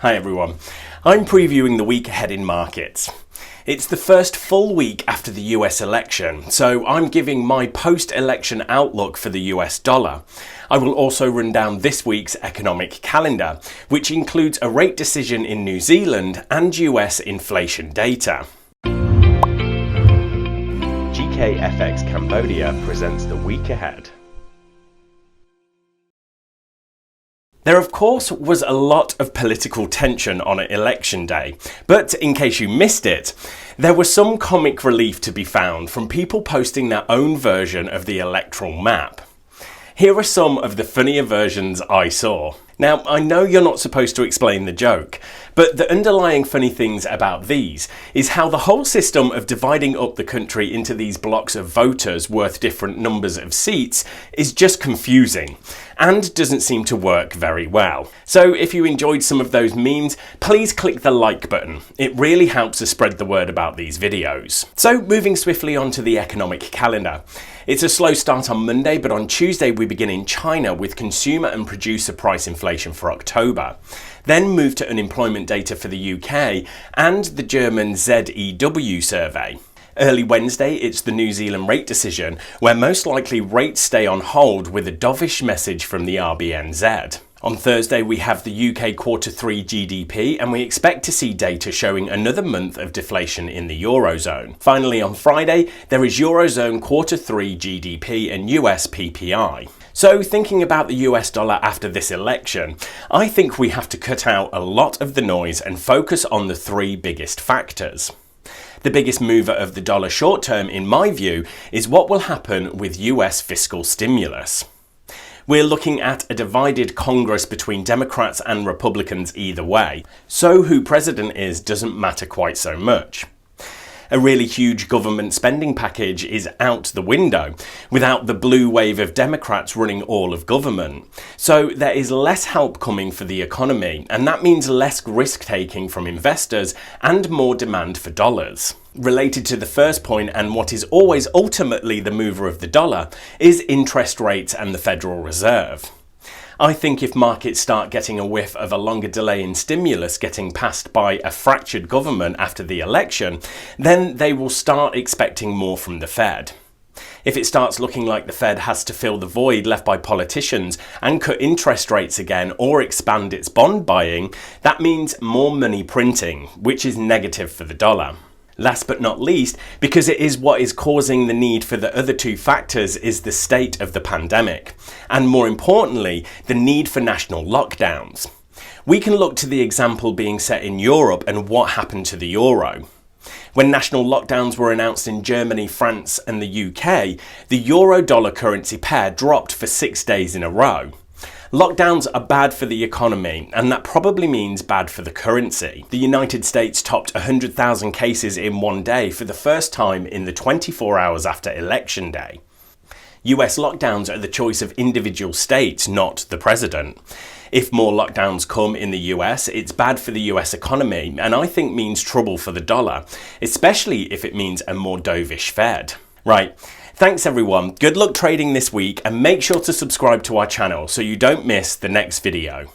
Hi everyone, I'm previewing the week ahead in markets. It's the first full week after the US election, so I'm giving my post-election outlook for the US dollar. I will also run down this week's economic calendar, which includes a rate decision in New Zealand and US inflation data. GKFX Cambodia presents the week ahead. There of course was a lot of political tension on election day, but in case you missed it, there was some comic relief to be found from people posting their own version of the electoral map. Here are some of the funnier versions I saw. Now, I know you're not supposed to explain the joke, but the underlying funny things about these is how the whole system of dividing up the country into these blocks of voters worth different numbers of seats is just confusing and doesn't seem to work very well. So if you enjoyed some of those memes, please click the like button. It really helps us spread the word about these videos. So moving swiftly on to the economic calendar. It's a slow start on Monday, but on Tuesday we begin in China with consumer and producer price inflation for October. Then move to unemployment data for the UK and the German ZEW survey. Early Wednesday, it's the New Zealand rate decision, where most likely rates stay on hold with a dovish message from the RBNZ. On Thursday, we have the UK Q3 GDP, and we expect to see data showing another month of deflation in the Eurozone. Finally, on Friday, there is Eurozone Q3 GDP and US PPI. So thinking about the US dollar after this election, I think we have to cut out a lot of the noise and focus on the three biggest factors. The biggest mover of the dollar short term, in my view, is what will happen with US fiscal stimulus. We're looking at a divided Congress between Democrats and Republicans either way, so who president is doesn't matter quite so much. A really huge government spending package is out the window, without the blue wave of Democrats running all of government. So there is less help coming for the economy, and that means less risk-taking from investors and more demand for dollars. Related to the first point, and what is always ultimately the mover of the dollar, is interest rates and the Federal Reserve. I think if markets start getting a whiff of a longer delay in stimulus getting passed by a fractured government after the election, then they will start expecting more from the Fed. If it starts looking like the Fed has to fill the void left by politicians and cut interest rates again or expand its bond buying, that means more money printing, which is negative for the dollar. Last but not least, because it is what is causing the need for the other two factors, is the state of the pandemic, and more importantly, the need for national lockdowns. We can look to the example being set in Europe and what happened to the euro. When national lockdowns were announced in Germany, France and the UK, the euro-dollar currency pair dropped for 6 days in a row. Lockdowns are bad for the economy, and that probably means bad for the currency. The United States topped 100,000 cases in one day for the first time in the 24 hours after Election Day. US lockdowns are the choice of individual states, not the president. If more lockdowns come in the US, it's bad for the US economy, and I think means trouble for the dollar, especially if it means a more dovish Fed. Right. Thanks everyone, good luck trading this week, and make sure to subscribe to our channel so you don't miss the next video.